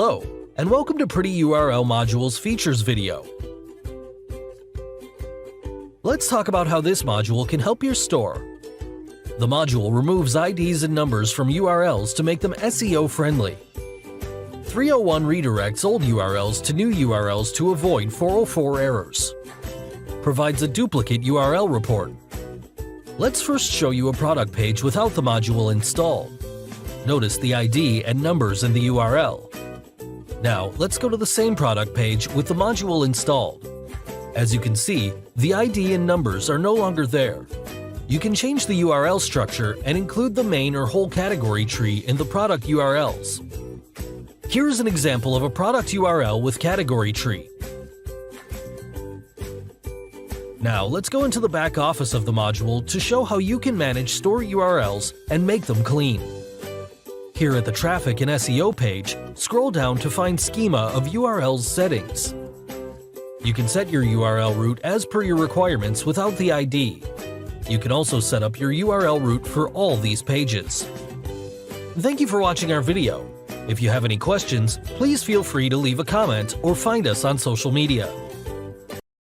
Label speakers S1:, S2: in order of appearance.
S1: Hello, and welcome to Pretty URL Modules Features video. Let's talk about how this module can help your store. The module removes IDs and numbers from URLs to make them SEO friendly. 301 redirects old URLs to new URLs to avoid 404 errors. Provides a duplicate URL report. Let's first show you a product page without the module installed. Notice the ID and numbers in the URL. Now, let's go to the same product page with the module installed. As you can see, the ID and numbers are no longer there. You can change the URL structure and include the main or whole category tree in the product URLs. Here is an example of a product URL with category tree. Now, let's go into the back office of the module to show how you can manage store URLs and make them clean. Here at the Traffic and SEO page, scroll down to find Schema of URLs settings. You can set your URL route as per your requirements without the ID. You can also set up your URL route for all these pages. Thank you for watching our video. If you have any questions, please feel free to leave a comment or find us on social media.